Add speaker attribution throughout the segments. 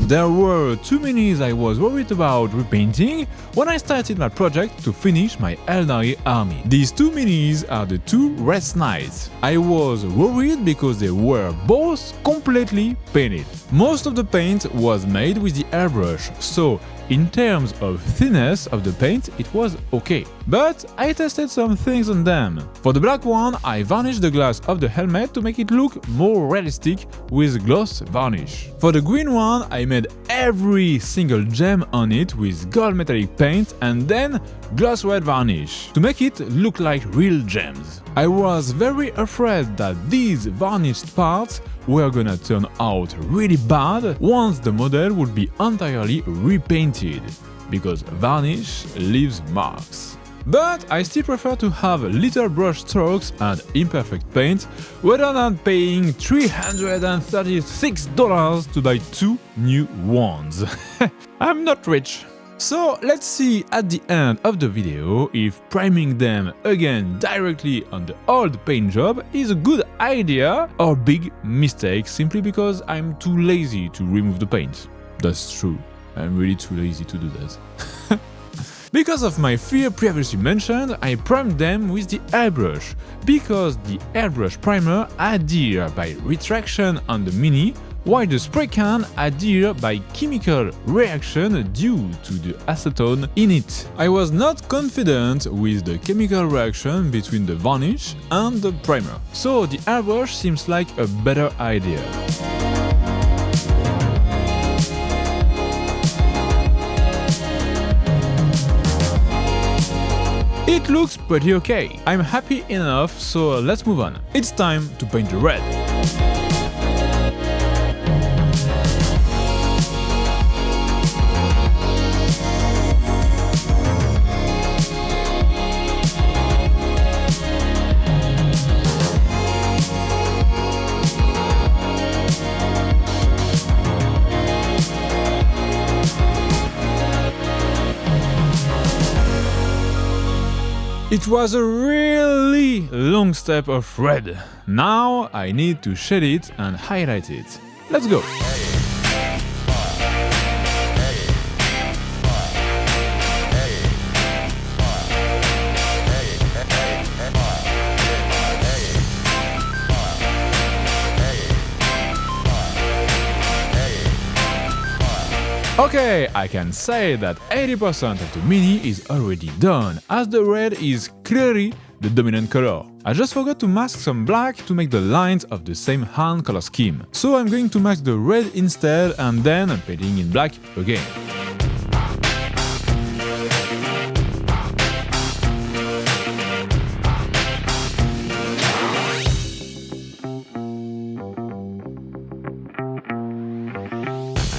Speaker 1: There were two minis I was worried about repainting when I started my project to finish my Aeldari army. These two minis are the two Wraith Knights. I was worried because they were both completely painted. Most of the paint was made with the airbrush, so in terms of thinness of the paint it was okay. But I tested some things on them. For the black one, I varnished the glass of the helmet to make it look more realistic with gloss varnish. For the green one, I made every single gem on it with gold metallic paint and then gloss red varnish to make it look like real gems. I was very afraid that these varnished parts were gonna turn out really bad once the model would be entirely repainted, because varnish leaves marks. But I still prefer to have little brush strokes and imperfect paint rather than paying $336 to buy two new ones. I'm not rich. So let's see at the end of the video if priming them again directly on the old paint job is a good idea or big mistake simply because I'm too lazy to remove the paint. That's true, I'm really too lazy to do that. Because of my fear previously mentioned, I primed them with the airbrush, because the airbrush primer adheres by retraction on the mini, while the spray can adhere by chemical reaction due to the acetone in it. I was not confident with the chemical reaction between the varnish and the primer, so the airbrush seems like a better idea. It looks pretty okay. I'm happy enough, so let's move on. It's time to paint the red. It was a really long step of red. Now I need to shade it and highlight it. Let's go! Okay, I can say that 80% of the mini is already done, as the red is clearly the dominant color. I just forgot to mask some black to make the lines of the same hand color scheme. So I'm going to mask the red instead and then I'm painting in black again.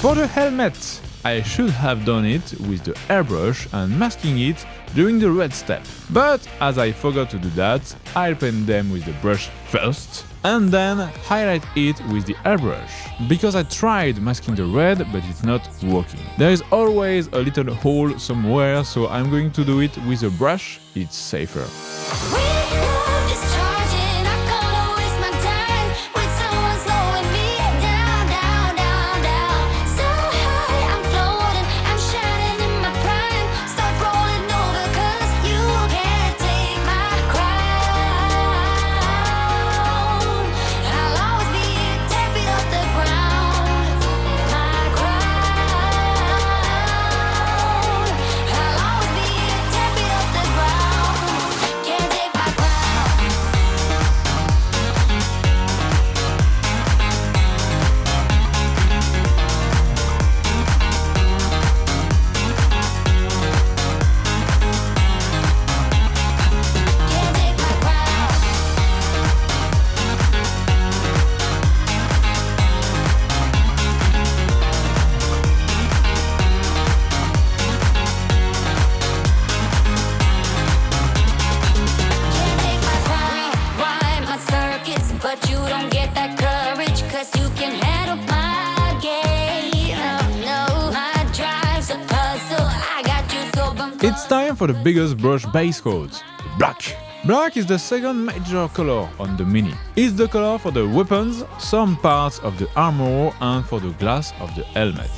Speaker 1: For the helmet, I should have done it with the airbrush and masking it during the red step. But as I forgot to do that, I'll paint them with the brush first and then highlight it with the airbrush. Because I tried masking the red, but it's not working. There is always a little hole somewhere, so I'm going to do it with a brush, it's safer. It's time for the biggest brush base coat, the black. Black is the second major color on the Mini. It's the color for the weapons, some parts of the armor and for the glass of the helmet.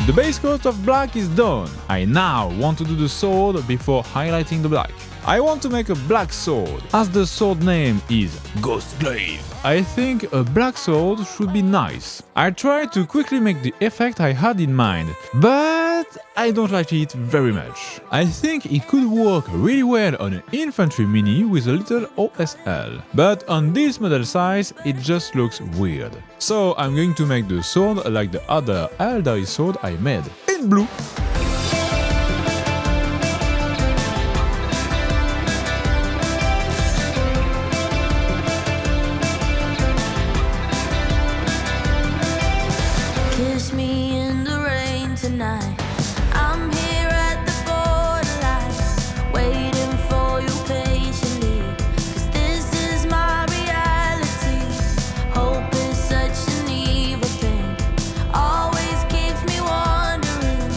Speaker 1: The base coat of black is done. I now want to do the sword before highlighting the black. I want to make a black sword. As the sword name is Ghostglaive, I think a black sword should be nice. I tried to quickly make the effect I had in mind, but I don't like it very much. I think it could work really well on an infantry mini with a little OSL, but on this model size it just looks weird. So I'm going to make the sword like the other Aeldari sword I made, in blue.
Speaker 2: Kiss me in the rain tonight. I'm here at the borderline, waiting for you patiently. 'Cause this is my reality. Hope is such an evil thing. Always keeps me wondering.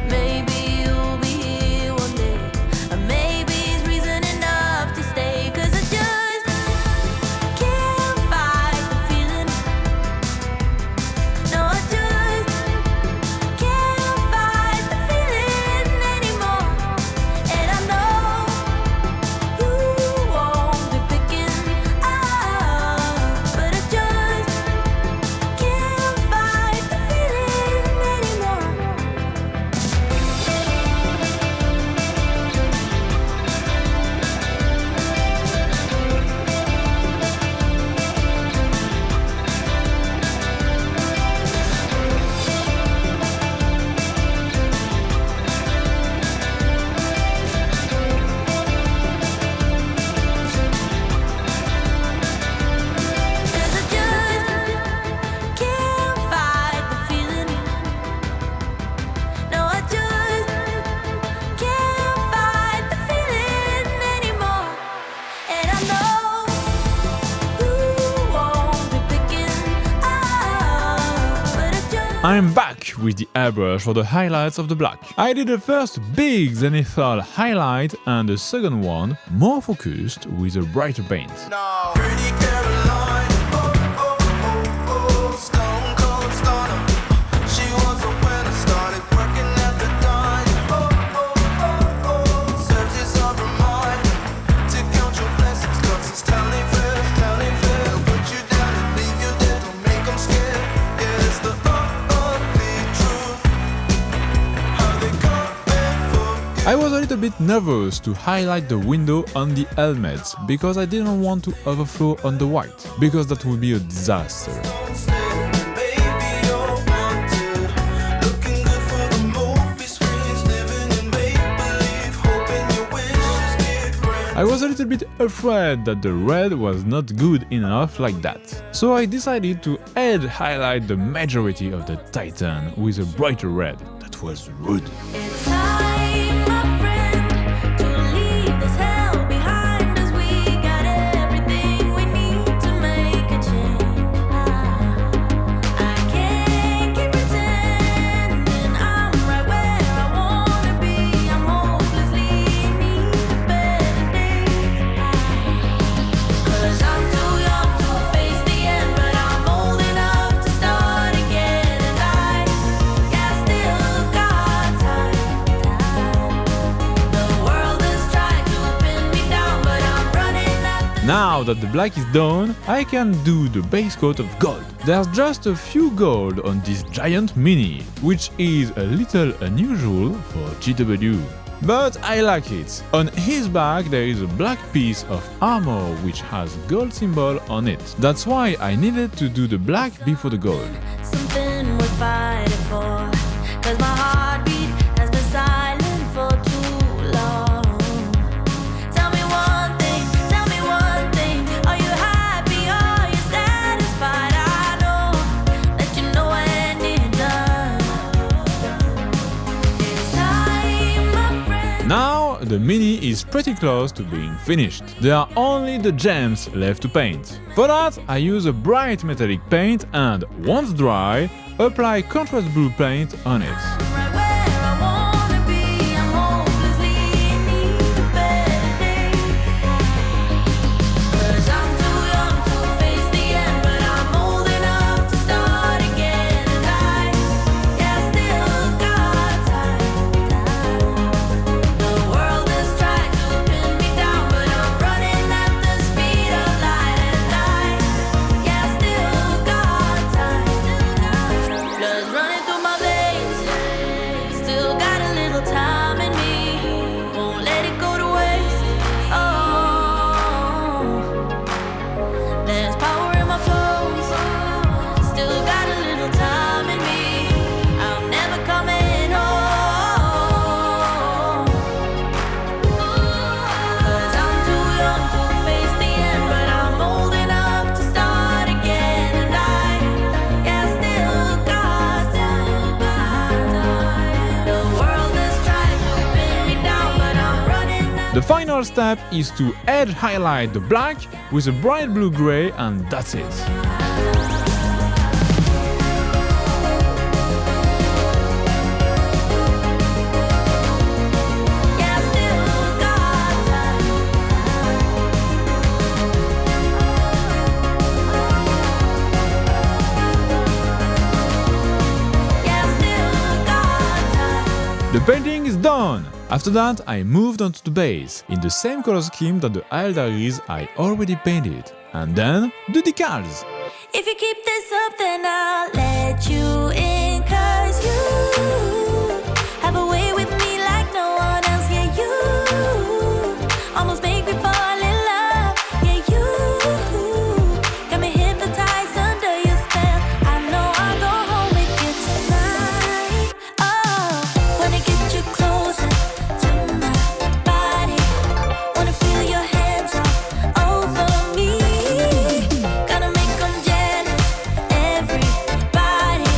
Speaker 2: Maybe you'll be here one day. Or maybe it's reason enough to stay. 'Cause I just can't fight the feeling. No, I just
Speaker 1: I'm back with the airbrush for the highlights of the black. I did the first big zenithal highlight and the second one more focused with a brighter paint.
Speaker 3: No. Pretty Caroline, stone cold stunner. She was a winner, started working at the diner. Serves you some reminder to count your blessings, 'cause it's telling fair. Put you down and leave you dead, don't make them scared. Yeah, it's the ugly truth. How they come and forget.
Speaker 1: I was a little bit nervous to highlight the window on the helmets because I didn't want to overflow on the white, because that would be a disaster. I was a little bit afraid that the red was not good enough like that, so I decided to highlight the majority of the Titan with a brighter red. That was rude.
Speaker 2: It's time, my friend, to leave this hell behind us. We got everything we need to make a change. I can't keep pretending I'm right where I wanna be. I'm hopelessly in need of better days. 'Cause I'm too young to face the end, but I'm old enough to start again. And I still got time.
Speaker 1: Now that the black is done, I can do the base coat of gold. There's just a few gold on this giant mini, which is a little unusual for GW. But I like it. On his back there is a black piece of armor which has gold symbol on it. That's why I needed to do the black before the gold.
Speaker 2: Something worth fighting for, 'cause my heartbeat has been silent for too long. Tell me one thing, are you happy, are you satisfied? I know that you know when you're done. It's time, my friend.
Speaker 1: Now the mini is pretty close to being finished. There are only the gems left to paint. For that I use a bright metallic paint and, once dry, apply contrast blue paint on it.
Speaker 2: Right where I wanna be, I'm hopelessly in need of better days. 'Cause I'm too young to face the end, but I'm old enough to start again. And I still got time. The world has tried to pin me down, but I'm running at the speed of light. And I still got time. Blood's running through my veins, still got a little time in me, won't let it go to waste. Oh, there's power in my bones, still got a little time in me, I'm never coming home. 'Cause I'm too young to face the end, but I'm old enough to start again. And I still got time. The world has tried to pin me down, but I'm running out.
Speaker 1: The final step is to edge highlight the black with a bright blue gray, and that's it.
Speaker 2: Still got time. Still got time.
Speaker 1: The painting is done! After that, I moved on to the base, in the same color scheme that the Aeldaris I already painted. And then, the decals!
Speaker 2: If you keep this up, then I'll let you in. 'Cause you have a way with me like no one else. Yeah, you almost make me fall in love. Yeah, you got me hypnotized under your spell. I know I'll go home with you tonight. Oh, wanna get you closer to my body, wanna feel your hands all over me. Gonna make 'em jealous, everybody,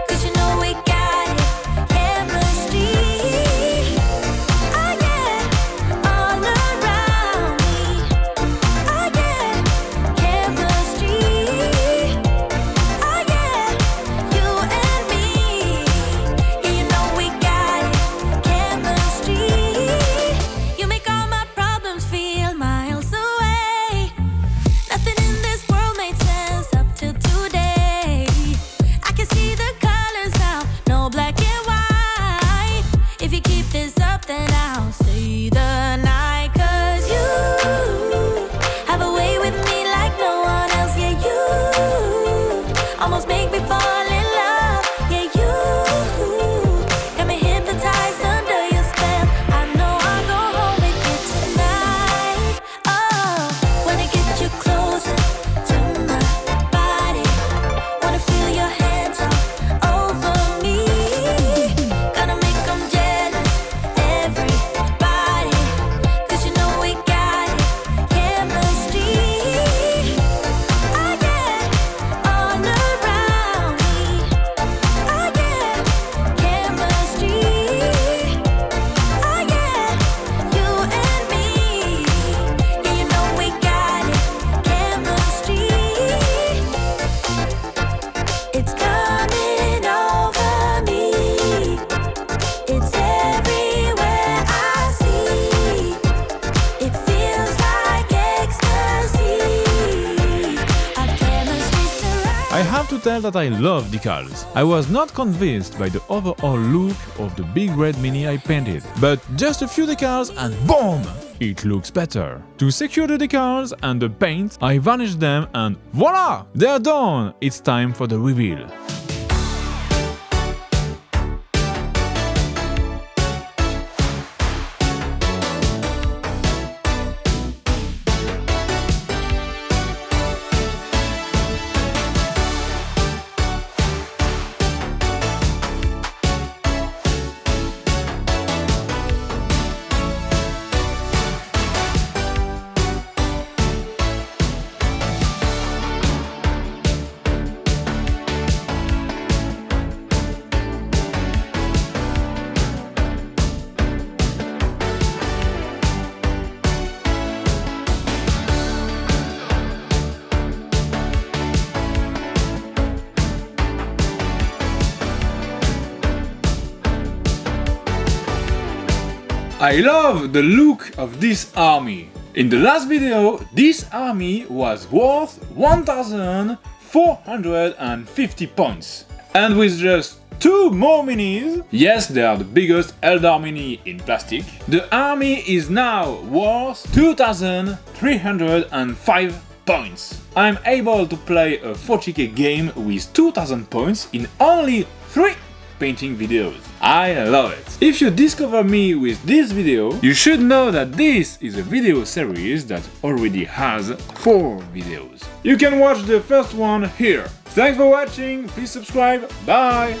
Speaker 2: 'cause you know we got it, chemistry. Oh yeah, all around me. Oh yeah, chemistry. Oh yeah, you and me. Yeah, you know we got it, chemistry. You make all my problems feel miles away. Nothing in this world made sense up till today. I can see the colors now, no black and white. If you keep this up, then I'll stay the night. 'Cause you have a way with me like no one else. Yeah, you almost make me fall in love. Yeah, you got me hypnotized under your spell. I know I'll go home with you tonight. Oh, wanna get you closer to my body, wanna feel your hands all over me. Gonna make 'em jealous, everybody, 'cause you know we got it, chemistry. Oh yeah, all around me. Oh yeah, chemistry. Oh yeah, you and me. Yeah, you know we got it, chemistry. It's coming over me. It's everywhere I see. It feels like ecstasy. Our chemistry surrounds.
Speaker 1: I have to tell that I love decals. I was not convinced by the overall look of the big red mini I painted, but just a few decals and boom! it looks better. To secure the decals and the paint, I varnish them and voila! They're done! It's time for the reveal. I love the look of this army. In the last video, this army was worth 1,450 points. And with just 2 more minis, yes, they are the biggest Aeldari mini in plastic, the army is now worth 2,305 points. I'm able to play a 40k game with 2,000 points in only 3 painting videos. I love it! If you discover me with this video, you should know that this is a video series that already has 4 videos. You can watch the first one here. Thanks for watching, please subscribe, bye!